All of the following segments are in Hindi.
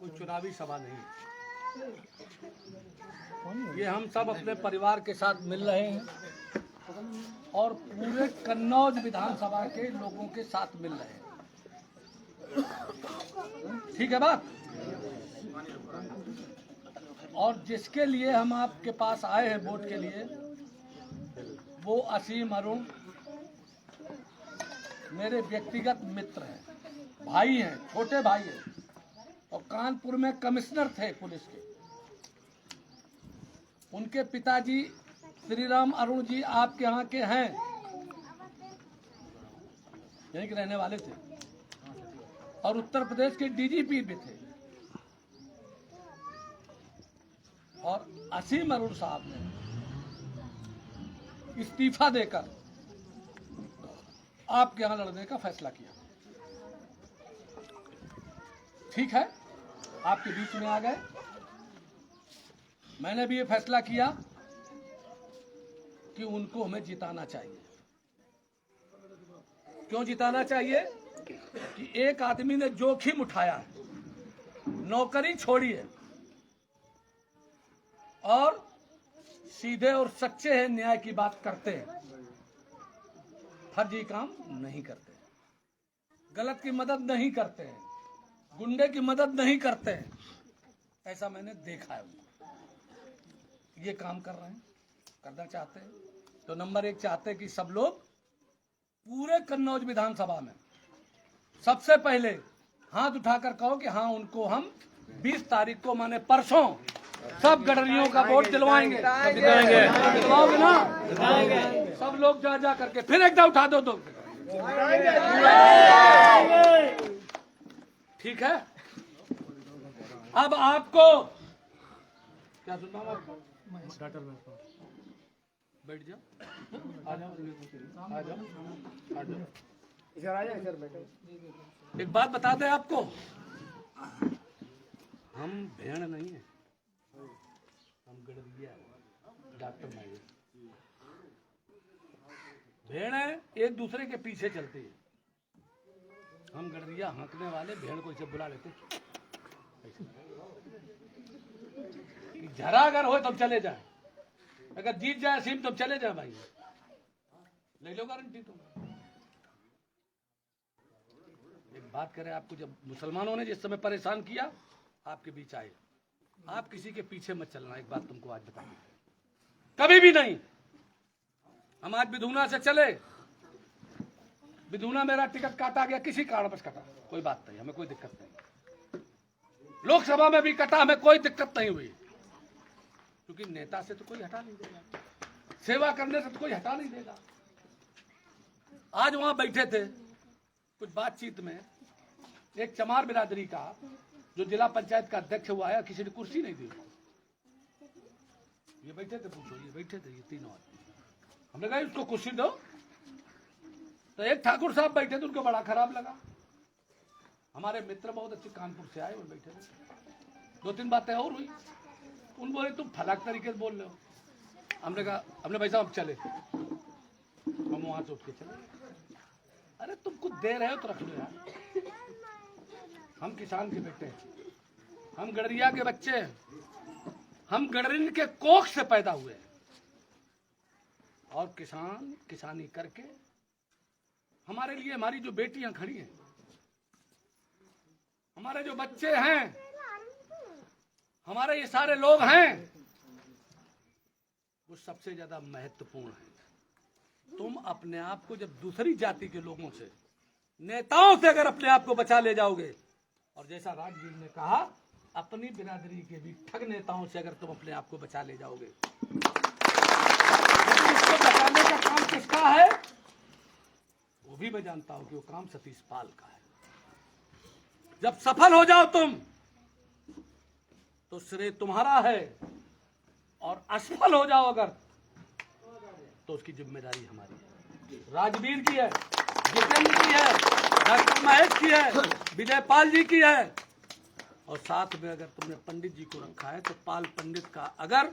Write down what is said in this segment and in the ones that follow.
कोई चुनावी सभा नहीं है। ये हम सब अपने परिवार के साथ मिल रहे हैं और पूरे कन्नौज विधानसभा के लोगों के साथ मिल रहे हैं। ठीक है बात। और जिसके लिए हम आपके पास आए हैं वोट के लिए, वो असीम अरुण मेरे व्यक्तिगत मित्र हैं, भाई हैं, छोटे भाई हैं और कानपुर में कमिश्नर थे पुलिस के। उनके पिताजी श्री राम अरुण जी आपके यहाँ के हैं, यहीं के रहने वाले थे और उत्तर प्रदेश के डीजीपी भी थे। और असीम अरुण साहब ने इस्तीफा देकर आपके यहां लड़ने का फैसला किया। ठीक है, आपके बीच में आ गए। मैंने भी ये फैसला किया कि उनको हमें जिताना चाहिए। क्यों जिताना चाहिए? कि एक आदमी ने जोखिम उठाया है, नौकरी छोड़ी है और सीधे और सच्चे हैं, न्याय की बात करते हैं, फर्जी काम नहीं करते, गलत की मदद नहीं करते हैं, गुंडे की मदद नहीं करते हैं। ऐसा मैंने देखा है। ये काम कर रहे हैं, करना चाहते हैं तो नंबर 1 चाहते हैं कि सब लोग पूरे कन्नौज विधानसभा में सबसे पहले हाथ उठाकर कहो कि हाँ, उनको हम 20 तारीख को माने परसों सब गडरियों का वोट दिलवाएंगे। दिलवाओगे ना? सब लोग जा जा करके फिर एकदम उठा दो तो ठीक है। अब आपको क्या सुनता हूँ, आपको बैठ जाओ, आ जाओ, आ जाओ, आ जाओ, इधर आ जाओ, इधर बैठो। एक बात बता दें आपको, हम भेड़ नहीं है, हम गडरिया डॉक्टर माइल। भेड़ है, एक दूसरे के पीछे चलती है। हम गडरिया हाँकने वाले भेड़ को इसे बुला लेते। जरा अगर हो तब चले जाए, अगर जीत जाए सीम तब चले जाए भाई, ले लो गारंटी। तुम एक बात करें, आपको जब मुसलमानों ने जिस समय परेशान किया, आपके बीच आए, आप किसी के पीछे मत चलना। एक बात तुमको आज बता, कभी भी नहीं। हम आज विधुना से चले, विधुना मेरा टिकट काटा गया, किसी कारणवश कटा, कोई बात नहीं, हमें कोई दिक्कत नहीं। लोकसभा में भी कटा, हमें कोई दिक्कत नहीं हुई, क्योंकि नेता से तो कोई हटा नहीं देगा, सेवा करने से तो कोई हटा नहीं देगा। आज वहां बैठे थे कुछ बातचीत में, एक चमार बिरादरी का जो जिला पंचायत का अध्यक्ष हुआ है, किसी ने कुर्सी नहीं दी। ये बैठे थे, पूछो, ये बैठे थे, ये तीनों आदमी। हमने कहा उसको कुर्सी दो, तो एक ठाकुर साहब बैठे थे, उनको बड़ा खराब लगा। हमारे मित्र बहुत अच्छे कानपुर से आए और बैठे थे, 2-3 बातें और हुई। उन बोले तुम फलाक तरीके से बोल रहे हो। हमने कहा, हमने भाई साहब चले, हम वहां से उठ के चले। अरे तुम कुछ दे रहे हो तो रख लो यार, हम किसान के बेटे हैं, हम गडरिया के बच्चे हैं, हम गडरिन के कोख से पैदा हुए हैं और किसान किसानी करके हमारे लिए, हमारी जो बेटियां खड़ी हैं, हमारे जो बच्चे हैं, हमारे ये सारे लोग हैं, वो सबसे ज्यादा महत्वपूर्ण है। तुम अपने आप को जब दूसरी जाति के लोगों से, नेताओं से अगर अपने आप को बचा ले जाओगे, और जैसा राजवीर ने कहा, अपनी बिरादरी के भी ठग नेताओं से अगर तुम अपने आप को बचा ले जाओगे, इसको बचाने का काम किसका है? वो भी मैं जानता हूं कि वो काम सतीश पाल का है। जब सफल हो जाओ तुम, तो श्रेय तुम्हारा है, और असफल हो जाओ अगर, तो उसकी जिम्मेदारी हमारी है। राजवीर की है, जितेंद्र की है, डॉक्टर महेश की है, विजय पाल जी की है, और साथ में अगर तुमने पंडित जी को रखा है, तो पाल पंडित का अगर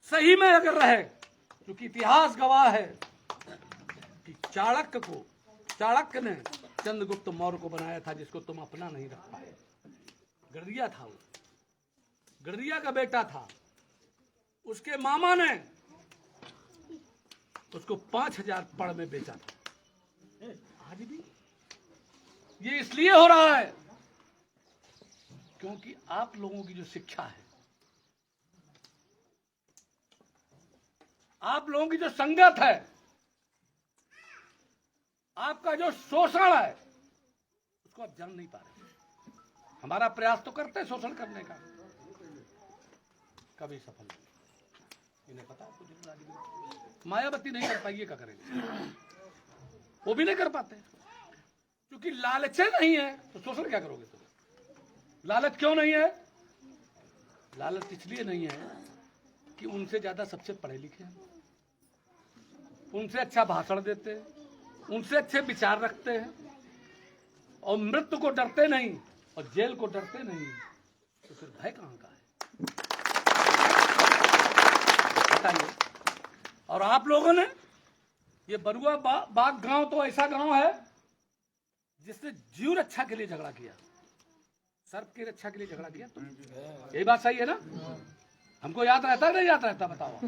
सही में अगर रहे, क्योंकि इतिहास गवाह है कि चाणक्य ने चंद्रगुप्त मौर्य को बनाया था, जिसको तुम अपना नहीं रख पाए। गडरिया था वो, गडरिया का बेटा था। उसके मामा ने उसको 5,000 पड़ में बेचा था। आज भी ये इसलिए हो रहा है क्योंकि आप लोगों की जो शिक्षा है, आप लोगों की जो संगत है, आपका जो शोषण है, उसको आप जान नहीं पा रहे। हमारा प्रयास तो करते हैं शोषण करने का, कभी सफल नहीं। इन्हें पता है कुछ, मायावती नहीं कर पाई, ये क्या करेंगे? वो भी नहीं कर पाते क्योंकि लालच नहीं है। तो शोषण क्या करोगे तुम? लालच क्यों नहीं है? लालच इसलिए नहीं है कि उनसे ज्यादा सबसे पढ़े लिखे हैं, उनसे अच्छा भाषण देते हैं, उनसे अच्छे विचार रखते हैं, और मृत्यु को डरते नहीं और जेल को डरते नहीं, तो फिर भय कहां का है? बताइए। और आप लोगों ने ये बरुआ बाग गांव तो ऐसा गांव है जिसने जीव रक्षा के लिए झगड़ा किया, सर्प की रक्षा के लिए झगड़ा किया। तो यही बात सही है ना? हमको याद रहता है नहीं याद रहता? बताओ।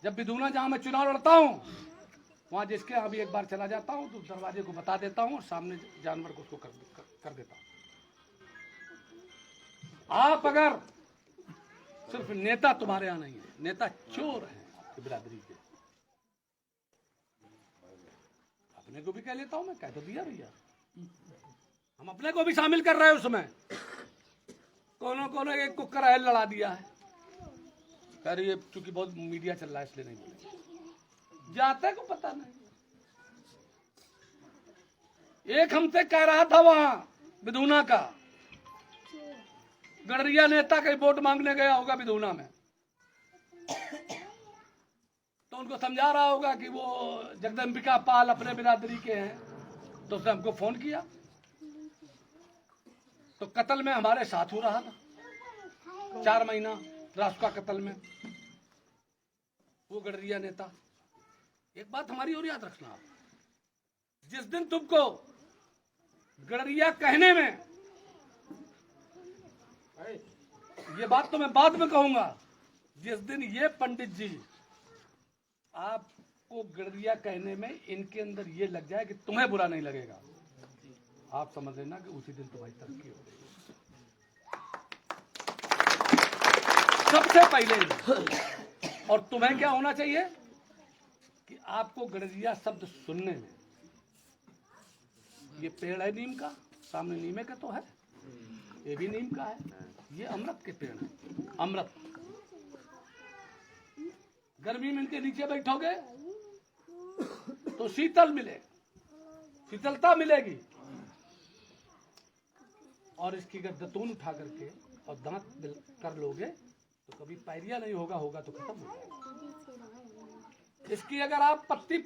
जब बिधूना जहां मैं चुनाव लड़ता हूं, वहां जिसके यहाँ भी एक बार चला जाता हूं तो दरवाजे को बता देता हूं और सामने जानवर को उसको कर देता हूं। आप अगर सिर्फ नेता तुम्हारे यहाँ नहीं है, नेता चोर हैं आपकी बिरादरी के। अपने को भी कह लेता हूं मैं, कह तो दिया भैया, हम अपने को भी शामिल कर रहे हैं उसमें। कोनो एक को करायल लड़ा दिया है, कह रही है चूंकि बहुत मीडिया चल रहा है इसलिए नहीं बोले, जाते को पता नहीं। एक हमसे कह रहा था वहां बिधूना का गडरिया नेता कहीं वोट मांगने गया होगा बिधूना में, तो उनको समझा रहा होगा कि वो जगदम्बिका पाल अपने बिरादरी के हैं, तो उसने हमको फोन किया। तो कत्ल में हमारे साथ हो रहा था 4 महीना रासुका कत्ल में वो गडरिया नेता। एक बात हमारी और याद रखना आप, जिस दिन तुमको गडरिया कहने में, ये बात तो मैं बाद में कहूंगा, जिस दिन ये पंडित जी आपको गडरिया कहने में इनके अंदर ये लग जाए कि तुम्हें बुरा नहीं लगेगा, आप समझ लेना कि उसी दिन तुम्हारी तरक्की हो गई। सबसे पहले। और तुम्हें क्या होना चाहिए कि आपको गडरिया शब्द सुनने में, ये पेड़ है नीम का, सामने नीमे का तो है, ये भी नीम का है, ये अमृत के पेड़ है, अमृत। गर्मी में इनके नीचे बैठोगे तो शीतल मिलेगा, शीतलता मिलेगी। और इसकी अगर दतून उठा करके और दांत कर लोगे तो कभी पायरिया नहीं होगा, होगा तो खत्म हो जाएगा। इसकी अगर आप पत्ती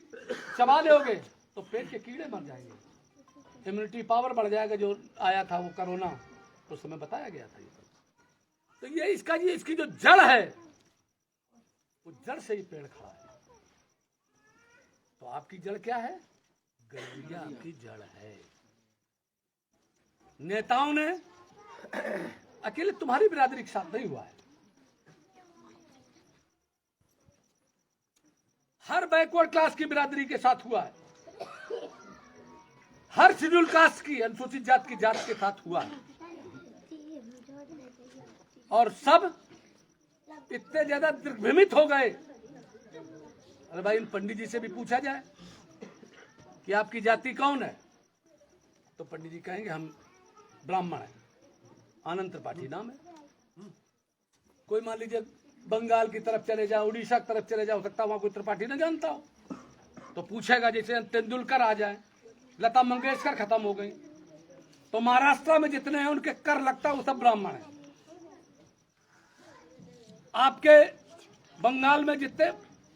चबा लोगे तो पेट के कीड़े मर जाएंगे, इम्यूनिटी पावर बढ़ जाएगा। जो आया था वो कोरोना, उस समय बताया गया था ये। तो ये इसकी जो जड़ है, वो जड़ से ही पेड़ खड़ा है। तो आपकी जड़ क्या है? गडरिया आपकी जड़ है। नेताओं ने अकेले तुम्हारी बिरादरी के साथ नहीं हुआ है, हर बैकवर्ड क्लास की बिरादरी के साथ हुआ है, हर शेड्यूल कास्ट की, अनुसूचित जात की जात के साथ हुआ है। और सब इतने ज्यादा दिग्भ्रमित हो गए। अरे भाई, इन पंडित जी से भी पूछा जाए कि आपकी जाति कौन है, तो पंडित जी कहेंगे हम ब्राह्मण हैं, आनंद त्रिपाठी नाम है। कोई मान लीजिए बंगाल की तरफ चले जाओ, उड़ीसा की तरफ चले जाओ, हो सकता वहां कोई त्रिपाठी न जानता हो, तो पूछेगा। जैसे तेंदुलकर आ जाए, लता मंगेशकर खत्म हो गई, तो महाराष्ट्र में जितने हैं उनके कर लगता है वो सब ब्राह्मण है। आपके बंगाल में जितने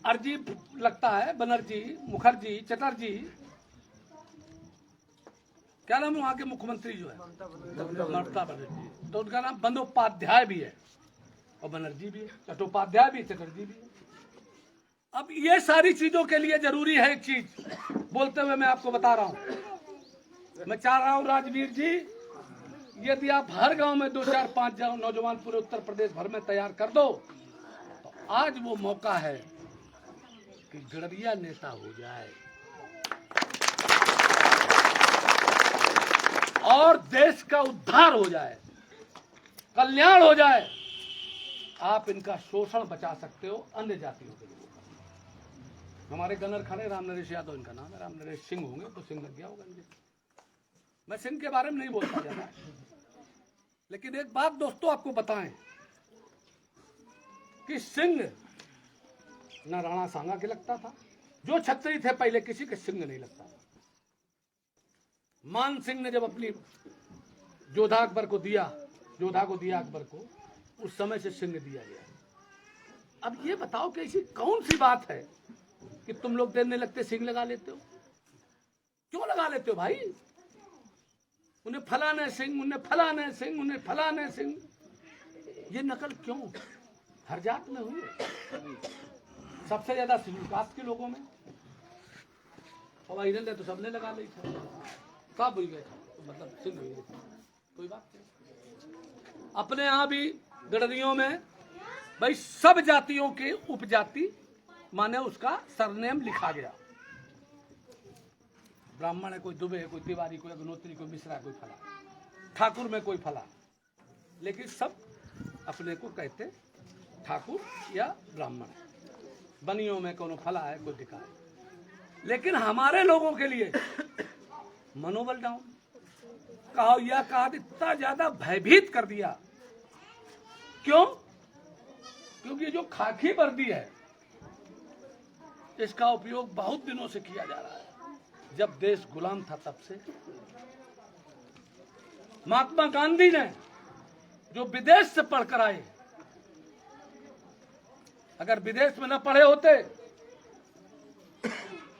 अर्जी लगता है, बनर्जी, मुखर्जी, चटर्जी, क्या नाम वहां के मुख्यमंत्री जो है, ममता बनर्जी, तो उनका नाम बंदोपाध्याय भी है, और बनर्जी भी है, चट्टोपाध्याय भी, चटर्जी भी है। अब ये सारी चीजों के लिए जरूरी है एक चीज, बोलते हुए मैं आपको बता रहा हूं। मैं चाह रहा हूं राजवीर जी, यदि आप हर गांव में 2 4 5 नौजवान पूरे उत्तर प्रदेश भर में तैयार कर दो तो आज वो मौका है कि गड़रिया नेता हो जाए और देश का उद्धार हो जाए, कल्याण हो जाए। आप इनका शोषण बचा सकते हो अन्य जातियों के लोगों का। हमारे गनर खड़े राम नरेश यादव इनका नाम है, राम नरेश सिंह होंगे तो सिंह लग गया होगा इनके। मैं सिंह के बारे में नहीं बोलता ज्यादा, लेकिन एक बात दोस्तों आपको बताएं कि सिंह न राणा सांगा के लगता था, जो छत्री थे पहले किसी के सिंह नहीं लगता था। मान सिंह ने जब अपनी जोधा अकबर को दिया, जोधा को दिया अकबर को, उस समय से सिंह दिया गया। अब ये बताओ कि ऐसी कौन सी बात है कि तुम लोग देने लगते सिंह लगा लेते हो? क्यों लगा लेते हो भाई? उन्हें फलाने सिंह, उन्हें फलाने सिंह, उन्हें फलाने सिंह, ये नकल क्यों हर जात में हुई है? सबसे ज्यादा शेड्यूल कास्ट के लोगों में, और इन्हें तो सबने लगा ली था। कब हुई गए तो मतलब सिंह हुई गई, कोई बात नहीं। अपने यहाँ भी गड़रियों में भाई सब जातियों के उपजाति माने उसका सरनेम लिखा गया। ब्राह्मण है कोई दुबे, कोई तिवारी, कोई अग्नोत्री, कोई मिश्रा, कोई फला, ठाकुर में कोई फला, लेकिन सब अपने को कहते ठाकुर या ब्राह्मण। बनियों में कोनो फला है, कोई दिखा है। लेकिन हमारे लोगों के लिए मनोबल डाउन, कहा यह कहा इतना ज्यादा भयभीत कर दिया। क्यों? क्योंकि जो खाकी वर्दी है इसका उपयोग बहुत दिनों से किया जा रहा है, जब देश गुलाम था तब से। महात्मा गांधी ने जो विदेश से पढ़कर आए, अगर विदेश में न पढ़े होते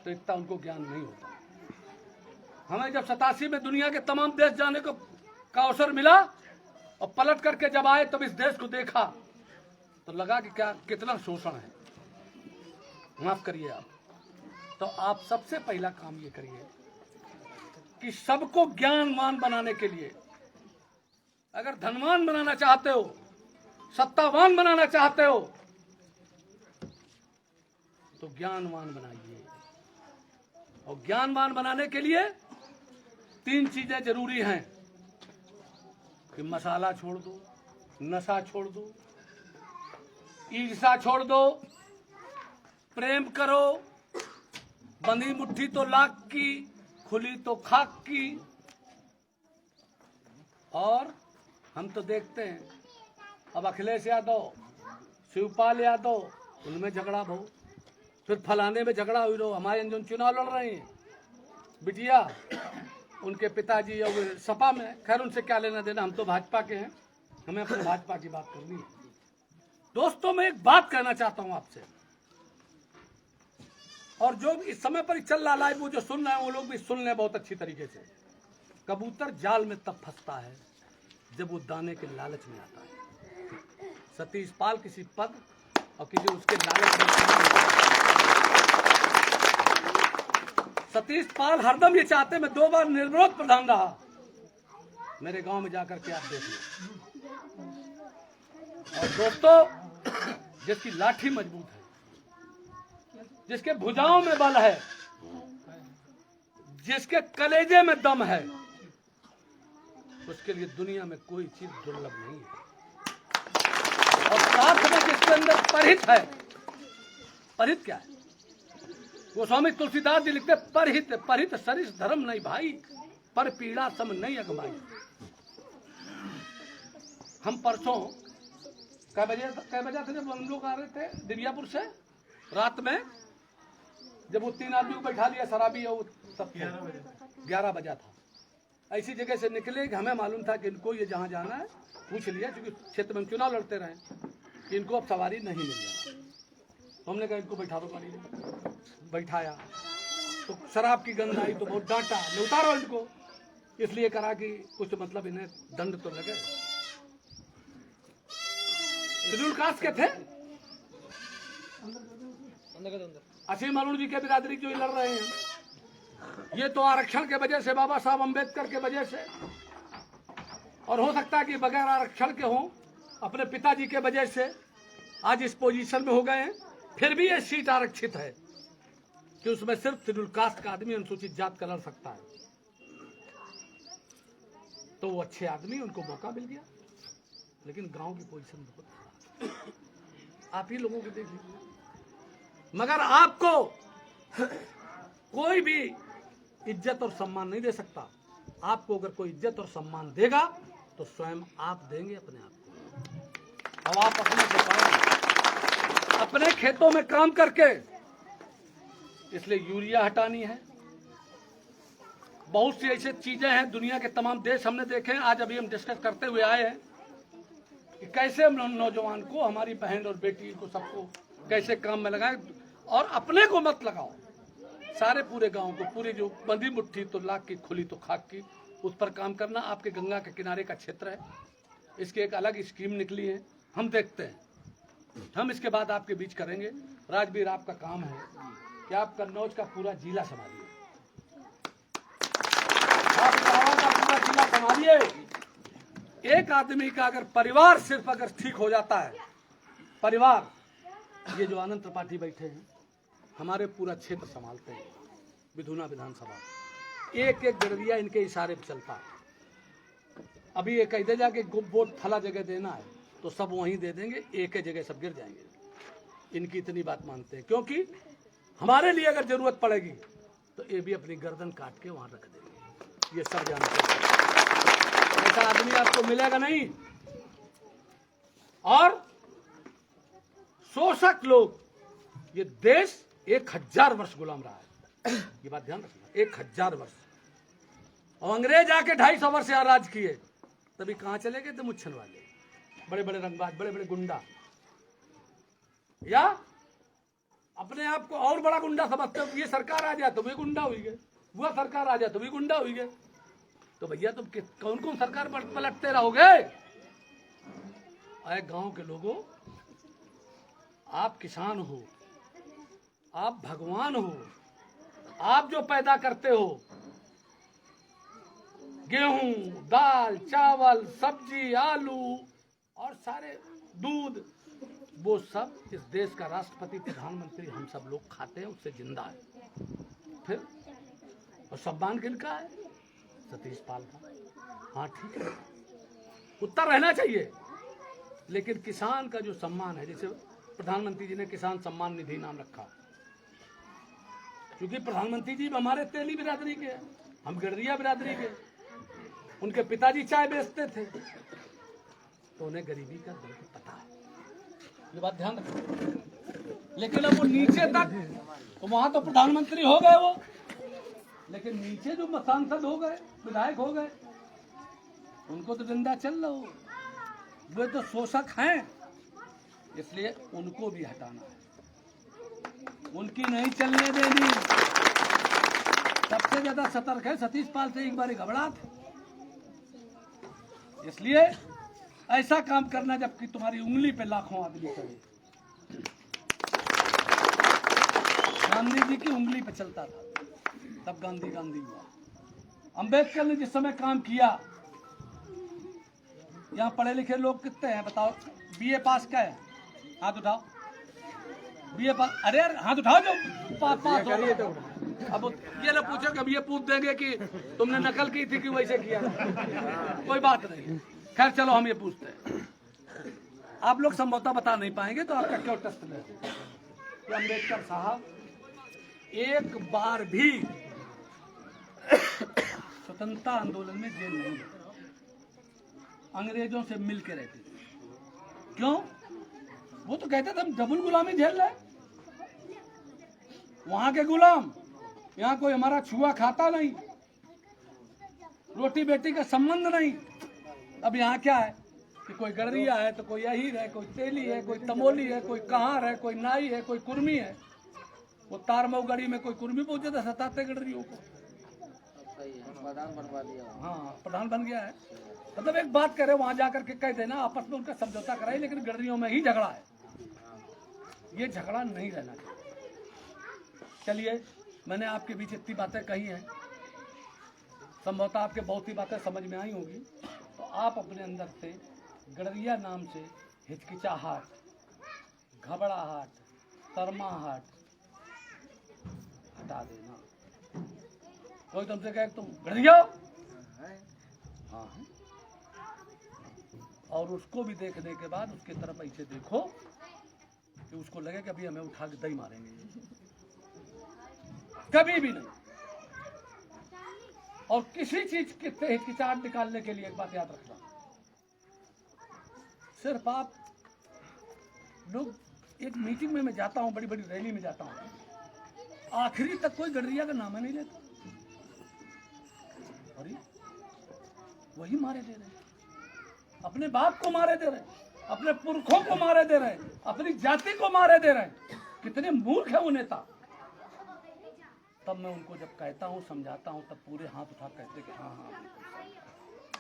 तो इतना उनको ज्ञान नहीं होता। हमें जब 87 में दुनिया के तमाम देश जाने को का अवसर मिला और पलट करके जब आए तब इस देश को देखा तो लगा कि क्या कितना शोषण है। माफ करिए आप, तो आप सबसे पहला काम ये करिए कि सबको ज्ञानवान बनाने के लिए, अगर धनवान बनाना चाहते हो, सत्तावान बनाना चाहते हो, तो ज्ञानवान बनाइए। और ज्ञानवान बनाने के लिए 3 चीजें जरूरी हैं कि मसाला छोड़ दो, नशा छोड़ दो, ईर्ष्या छोड़ दो, प्रेम करो, बंधी मुट्ठी तो लाख की, खुली तो खाक की। और हम तो देखते हैं अब अखिलेश यादव, शिवपाल यादव, उनमें झगड़ा हो, फिर फलाने में झगड़ा हुई रहो। हमारे जो चुनाव लड़ रहे हैं बिटिया, उनके पिताजी और सपा में, खैर उनसे क्या लेना देना, हम तो भाजपा के हैं, हमें अपने भाजपा की बात करनी है। दोस्तों मैं एक बात कहना चाहता हूं आपसे, और जो इस समय पर चल रहा लाइव, वो जो सुन रहे हैं वो लोग भी सुन लें बहुत अच्छी तरीके से। कबूतर जाल में तब फंसता है जब वो दाने के लालच में आता है। सतीश पाल किसी पद और किसी उसके लालच में, सतीश पाल हरदम ये चाहते, मैं 2 बार निर्विरोध प्रधान रहा, मेरे गांव में जाकर के आप देख लो। और दोस्तों जिसकी लाठी मजबूत है, जिसके भुजाओं में बल है, जिसके कलेजे में दम है, उसके लिए दुनिया में कोई चीज दुर्लभ नहीं है। और साथ में जिसके अंदर परिहित है, परिहित क्या है? गोस्वामी तुलसीदास जी लिखते, परिहित परिहित सरिस धर्म नहीं भाई, पर पीड़ा सम नहीं अगमाई। हम परसों कै बजे थे जब हम लोग आ रहे थे दिव्यापुर से, रात में जब वो 3 आदमी को बैठा लिया शराबी, और सब 11 बजा था। ऐसी जगह से निकले कि हमें मालूम था कि इनको ये जहाँ जाना है पूछ लिया, क्योंकि क्षेत्र में चुनाव लड़ते रहे, कि इनको अब सवारी नहीं मिल जाए। तो हमने कहा इनको बैठा दो गाड़ी में, बैठाया तो शराब की गंध आई तो बहुत डांटा, मैं उतारो इनको, इसलिए करा कि कुछ मतलब इन्हें दंड तो लगे। शेड्यूल कास्ट के थे, असीम अरुण जी के बिरादरी जो लड़ रहे हैं, ये तो आरक्षण के वजह से, बाबा साहब अम्बेडकर के वजह से, और हो सकता है कि बगैर आरक्षण के हों, अपने पिताजी के वजह से आज इस पोजीशन में हो गए हैं, फिर भी ये सीट आरक्षित है कि उसमें सिर्फ शेड्यूल कास्ट का आदमी अनुसूचित जात का लड़ सकता है। तो वो अच्छे आदमी, उनको मौका मिल गया, लेकिन गांव की पोजीशन बहुत खराब है। आप ही लोगों को देख लीजिए। मगर आपको कोई भी इज्जत और सम्मान नहीं दे सकता। आपको अगर कोई इज्जत और सम्मान देगा तो स्वयं आप देंगे अपने आप को। अब आप अपने खेतों में काम करके, इसलिए यूरिया हटानी है। बहुत सी ऐसी चीजें हैं, दुनिया के तमाम देश हमने देखे हैं। आज अभी हम डिस्कस करते हुए आए हैं कि कैसे हम नौजवान को, हमारी बहन और बेटी को, सबको कैसे काम में लगाएं। और अपने को मत लगाओ, सारे पूरे गांव को, पूरी जो बंदी मुट्ठी तो लाख की, खुली तो खाक की, उस पर काम करना। आपके गंगा के किनारे का क्षेत्र है, इसकी एक अलग स्कीम निकली है, हम देखते हैं। हम इसके बाद आपके बीच करेंगे। राजवीर, आपका काम है कि आप कन्नौज का पूरा जिला संभालिए, आप इलाहाबाद का पूरा जिला संभालिए। एक आदमी का अगर परिवार सिर्फ अगर ठीक हो जाता है, परिवार, ये जो आनंद त्रिपाठी बैठे हैं हमारे पूरा क्षेत्र संभालते हैं, विधुना विधानसभा, एक एक गड़रिया इनके इशारे पे चलता है। अभी ये कह दे जाके वोट फला जगह देना है तो सब वहीं दे देंगे, एक ही जगह सब गिर जाएंगे। इनकी इतनी बात मानते हैं, क्योंकि हमारे लिए अगर जरूरत पड़ेगी तो ये भी अपनी गर्दन काट के वहां रख देंगे, ये सब जानते हैं। ऐसा आदमी आपको मिलेगा नहीं। और शोषक लोग, ये देश 1000 वर्ष गुलाम रहा है, ये बात ध्यान रखना, 1000 वर्ष। और अंग्रेज आके 250 वर्ष यहाँ राज किए, तभी कहां चले गए थे मुच्छन वाले, बड़े बड़े रंगबाज, बड़े बड़े गुंडा, या अपने आप को और बड़ा गुंडा समझते हो। ये सरकार आ जाए तो भी गुंडा हुई गए, वो सरकार आ जाए तो भी गुंडा हुई गए। तो भैया तुम कौन कौन सरकार पलटते रहोगे? अरे गांव के लोगों, आप किसान हो, आप भगवान हो। आप जो पैदा करते हो, गेहूं, दाल, चावल, सब्जी, आलू और सारे दूध, वो सब इस देश का राष्ट्रपति, प्रधानमंत्री, हम सब लोग खाते हैं, उससे जिंदा है। फिर और सम्मान किनका है? सतीश पाल का। हाँ ठीक है, उत्तर रहना चाहिए, लेकिन किसान का जो सम्मान है, जैसे प्रधानमंत्री जी ने किसान सम्मान निधि नाम रखा, क्योंकि प्रधानमंत्री जी हमारे तेली बिरादरी के, हम गडरिया बिरादरी के। उनके पिताजी चाय बेचते थे, तो उन्हें गरीबी का दर्द पता है, ये बात ध्यान रखो। लेकिन अब वो नीचे तक, तो वहां तो प्रधानमंत्री हो गए वो, लेकिन नीचे जो सांसद हो गए, विधायक हो गए, उनको तो डंडा चल रहा हो, वे तो शोषक हैं, इसलिए उनको भी हटाना है, उनकी नहीं चलने देनी। सबसे ज्यादा सतर्क है सतीश पाल से, एक बार घबरा थे। इसलिए ऐसा काम करना जबकि तुम्हारी उंगली पे लाखों आदमी चले। गांधी जी की उंगली पे चलता था, तब गांधी हुआ। अंबेडकर ने जिस समय काम किया, यहाँ पढ़े लिखे लोग कितने हैं बताओ? बीए पास का है, हाथ उठाओ। बीए पास, अरे हाथ उठाओ जो पास हो। तो अब ये ना पूछो, कभी ये पूछ देंगे कि तुमने नकल की थी कि वैसे किया, कोई बात नहीं। खैर चलो, हम ये पूछते हैं, आप लोग संभवतः बता नहीं पाएंगे, तो आपका क्यों टेस्ट ले। अम्बेडकर साहब एक बार भी स्वतंत्रता आंदोलन में जेल नहीं गए, अंग्रेजों से मिल के रहते थे। क्यों? वो तो कहते थे हम डबल गुलामी झेल रहे, वहां के गुलाम, यहाँ कोई हमारा छुआ खाता नहीं, रोटी बेटी का संबंध नहीं। अब यहाँ क्या है कि कोई गडरिया है तो कोई अहीर है, कोई तेली है, कोई तमोली है, कोई कहार है, कोई नाई है, कोई कुर्मी है। वो तारमऊ गढ़ी में कोई कुर्मी पहुंचे था, सताते गडरियों को, प्रधान बनवा दिया। हाँ, प्रधान बन गया है। मतलब एक बात करे, वहां जाकर के कह देना, आपस में उनका समझौता कराए, लेकिन गडरियों में ही झगड़ा है, ये झगड़ा नहीं रहना चाहिए। चलिए, मैंने आपके बीच इतनी बातें कही हैं, संभवतः आपके बहुत सी बातें समझ में आई होंगी। तो आप अपने अंदर से गडरिया नाम से हिचकिचाहट, घबराहट, शर्माहट हटा देना। कोई तुमसे कहे तुम गडरिया हो? हाँ है। और उसको भी देखने के बाद उसके तरफ ऐसे देखो कि उसको लगे कि अभी हमें उठा के दही मारेंगे। कभी भी नहीं। और किसी चीज के हिचकिचाहट निकालने के लिए एक बात याद रखना, सिर्फ आप लोग एक मीटिंग में मैं जाता हूं, बड़ी बड़ी रैली में जाता हूं, आखिरी तक कोई गडरिया का नाम नहीं लेता। अरे वही मारे दे रहे, अपने बाप को मारे दे रहे, अपने पुरखों को मारे दे रहे, अपनी जाति को मारे दे रहे। कितने मूर्ख है वो नेता। तब मैं उनको जब कहता हूँ, समझाता हूँ, तब पूरे हाथ उठा कहते कि हाँ हाँ।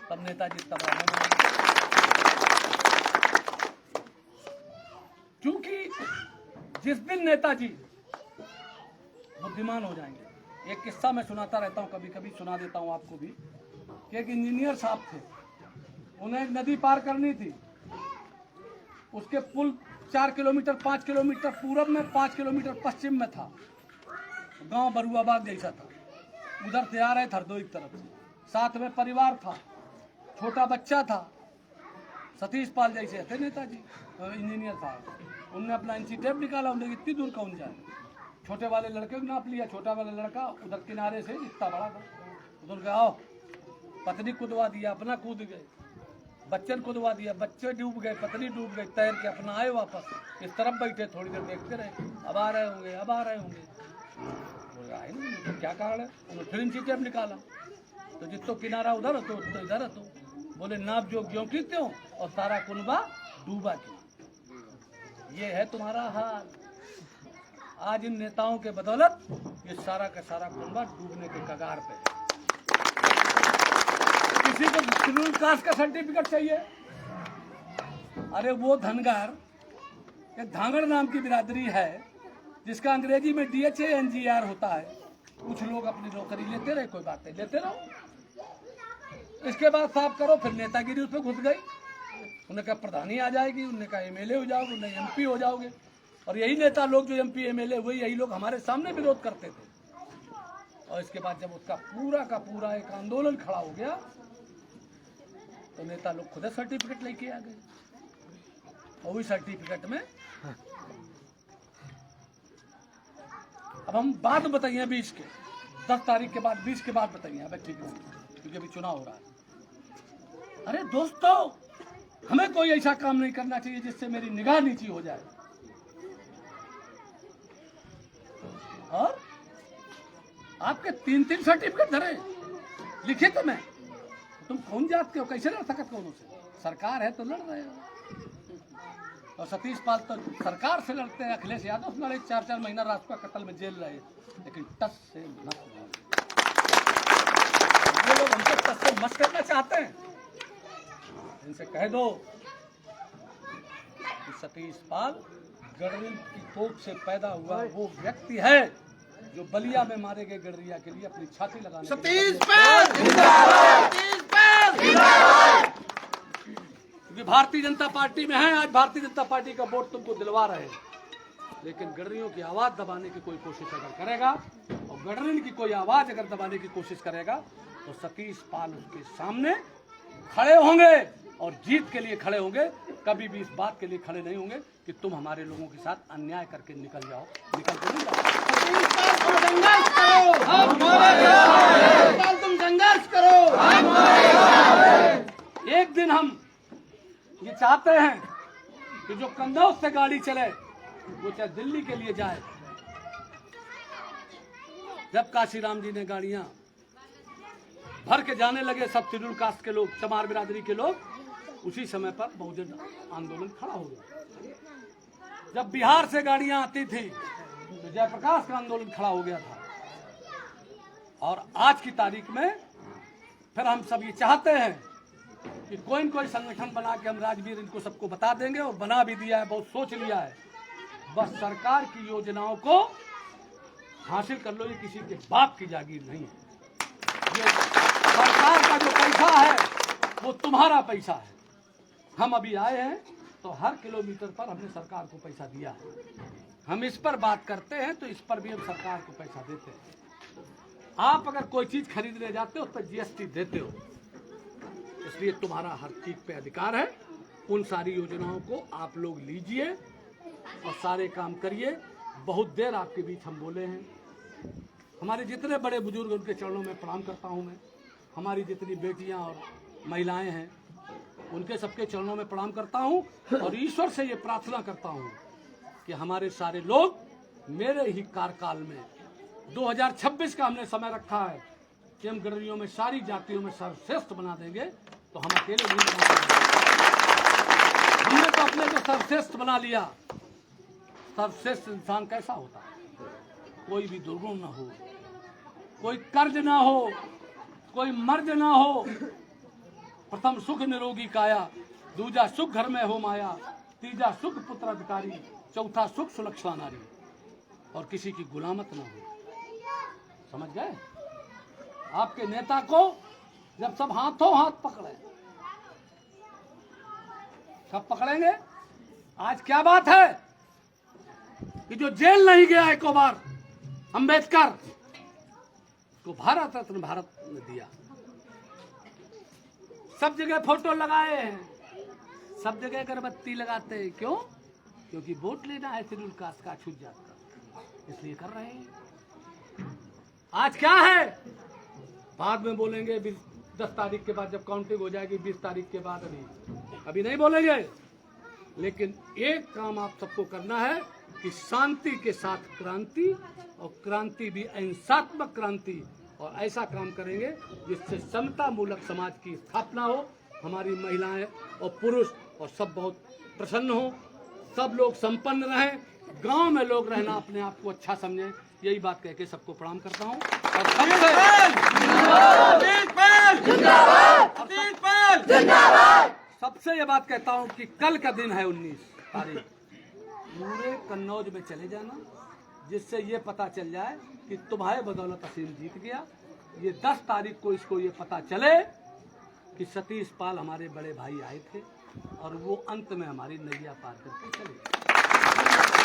तब नेताजी तब क्योंकि जिस दिन नेताजी बुद्धिमान हो जाएंगे, एक किस्सा मैं सुनाता रहता हूँ, कभी कभी सुना देता हूँ आपको भी, कि एक इंजीनियर साहब थे, उन्हें एक नदी पार करनी थी। उसके पुल 4 किलोमीटर 5 किलोमीटर पूरब में, 5 किलोमीटर पश्चिम में था। गांव बरुआबाग जैसा था। उधर से आ रहे थे हरदोई की तरफ से, साथ में परिवार था, छोटा बच्चा था। सतीश पाल जैसे थे नेताजी, इंजीनियर साहब। उनने अपना इंची टेप निकाला, उन्हें इतनी दूर कौन जाए। छोटे वाले लड़के को नाप लिया, छोटा वाला लड़का उधर किनारे से इतना बड़ा था। उधर गए, आओ। पत्नी कूदवा दिया, अपना कूद गए। बच्चन कूदवा दिया, बच्चे डूब गए, पत्नी डूब गई। तैर के अपना आए वापस, इस तरफ बैठे, थोड़ी देर देखते रहे, अब आ रहे होंगे, अब आ रहे होंगे। आए नहीं, तो क्या कारण है? उन्होंने फिर इंची टेप निकाला, तो जितो किनारा उधर तो इधर है। तो बोले नाप जो क्यों की त्यों, और सारा कुनबा डूबा क्यों। ये है तुम्हारा हाल। आज इन नेताओं के बदौलत ये सारा का सारा कुनबा डूबने के कगार पे है। किसी को शेड्यूल कास्ट का सर्टिफिकेट चाहिए, अरे वो धनगर, एक धांगड़ नाम की बिरादरी है जिसका अंग्रेजी में DHA-NGR होता है। कुछ लोग अपनी नौकरी लेते रहे, कोई बात नहीं, लेते रहो। इसके बाद साफ करो, फिर नेतागिरी उस पर घुस गई। उन्हें कहा प्रधानी आ जाएगी, उन्हें कहा MLA हो जाओगे, उन्हें MP हो जाओगे। और यही नेता लोग जो MP MLA हुए, यही लोग हमारे सामने विरोध करते थे। और इसके बाद जब उसका पूरा का पूरा एक आंदोलन खड़ा हो गया, तो नेता लोग खुद सर्टिफिकेट लेके आ गए। और वही सर्टिफिकेट में अब हम बाद बताइए 20 के 10 तारीख के बाद, 20 के बाद बताइए। अब ठीक है, क्योंकि अभी चुनाव हो रहा है। अरे दोस्तों, हमें कोई ऐसा काम नहीं करना चाहिए जिससे मेरी निगाह नीची हो जाए। और आपके 3-3 सर्टिफिकेट धरे, लिखित में। तुम कौन जात के हो, कैसे लड़ सकते कौन से? सरकार है तो लड़ रहे हो। और सतीश पाल तो सरकार से लड़ते हैं, अखिलेश यादव से लड़े, 4-4 महीना राष्ट्र का कत्ल में जेल रहे, लेकिन टस से मत। ये लोग हमसे टस से मत करना चाहते हैं। इनसे कह दो कि सतीश पाल गडरिया की कोख से पैदा हुआ वो व्यक्ति है जो बलिया में मारे गए गडरिया के लिए अपनी छाती लगाने। सतीश पाल जिंदाबाद, सतीश पाल जिंदाबाद। क्योंकि भारतीय जनता पार्टी में है, आज भारतीय जनता पार्टी का वोट तुमको दिलवा रहे हैं, लेकिन गडरियों की आवाज दबाने की कोई कोशिश अगर करेगा, और गडरियन की कोई आवाज अगर दबाने की कोशिश करेगा, तो सतीश पाल उसके सामने खड़े होंगे और जीत के लिए खड़े होंगे। कभी भी इस बात के लिए खड़े नहीं होंगे कि तुम हमारे लोगों के साथ अन्याय करके निकल जाओ, निकल के नहीं जाओ। संघर्ष करो, तुम संघर्ष करो। एक दिन हम ये चाहते हैं कि जो कन्नौज से गाड़ी चले वो चाहे दिल्ली के लिए जाए। जब काशीराम जी ने गाड़ियां भर के जाने लगे, सब शेड्यूल कास्ट के लोग, चमार बिरादरी के लोग, उसी समय पर बहुजन आंदोलन खड़ा हो गया। जब बिहार से गाड़ियां आती थी तो जयप्रकाश का आंदोलन खड़ा हो गया था। और आज की तारीख में फिर हम सब ये चाहते हैं कि कोई न कोई संगठन बना के हम राजवीर इनको सबको बता देंगे, और बना भी दिया है, बहुत सोच लिया है। बस सरकार की योजनाओं को हासिल कर लो, ये किसी के बाप की जागीर नहीं है। ये सरकार का जो पैसा है वो तुम्हारा पैसा है। हम अभी आए हैं तो हर किलोमीटर पर हमने सरकार को पैसा दिया है। हम इस पर बात करते हैं तो इस पर भी हम सरकार को पैसा देते हैं। आप अगर कोई चीज खरीदने जाते हो उस पर जीएसटी देते हो, इसलिए तुम्हारा हर चीज पे अधिकार है। उन सारी योजनाओं को आप लोग लीजिए और सारे काम करिए। बहुत देर आपके बीच हम बोले हैं। हमारे जितने बड़े बुजुर्ग उनके चरणों में प्रणाम करता हूं मैं। हमारी जितनी बेटियां और महिलाएं हैं उनके सबके चरणों में प्रणाम करता हूं और ईश्वर से ये प्रार्थना करता हूं कि हमारे सारे लोग मेरे ही कार्यकाल में 2026 का हमने समय रखा है कि हम गडरियों में सारी जातियों में सर्वश्रेष्ठ बना देंगे। तो हम अकेले नहीं बना देंगे। हमने तो अपने को सर्वश्रेष्ठ बना लिया। सर्वश्रेष्ठ इंसान कैसा होता है? कोई भी दुर्गुण ना हो, कोई कर्ज ना हो, कोई मर्ज ना हो। प्रथम सुख निरोगी काया, दूजा सुख घर में हो माया, तीजा सुख पुत्र अधिकारी, चौथा सुख सुलक्षणा नारी। और किसी की गुलामत ना हो। समझ गए? आपके नेता को जब सब हाथों हाथ पकड़े, कब पकड़ेंगे? आज क्या बात है कि जो जेल नहीं गया एक बार अंबेडकर को भारत रत्न भारत ने दिया। सब जगह फोटो लगाए हैं, सब जगह अगरबत्ती लगाते हैं। क्यों? क्योंकि वोट लेना है शेड्यूल कास्ट का, छूट जात का, इसलिए कर रहे हैं। आज क्या है बाद में बोलेंगे, 10 तारीख के बाद जब काउंटिंग हो जाएगी, 20 तारीख के बाद अभी नहीं बोलेंगे। लेकिन एक काम आप सबको करना है कि शांति के साथ क्रांति, और क्रांति भी अहिंसात्मक क्रांति, और ऐसा काम करेंगे जिससे समता मूलक समाज की स्थापना हो। हमारी महिलाएं और पुरुष और सब बहुत प्रसन्न हो, सब लोग संपन्न रहें, गांव में लोग रहना अपने आप को अच्छा समझें। यही बात कह के सबको प्रणाम करता हूं। और सबसे ये बात कहता हूं कि कल का दिन है 19 तारीख, पूरे कन्नौज में चले जाना, जिससे ये पता चल जाए कि तुम्हारे बदौलत असीम जीत गया। ये 10 तारीख को इसको ये पता चले कि सतीश पाल हमारे बड़े भाई आए थे और वो अंत में हमारी नैया पार करके चले गए।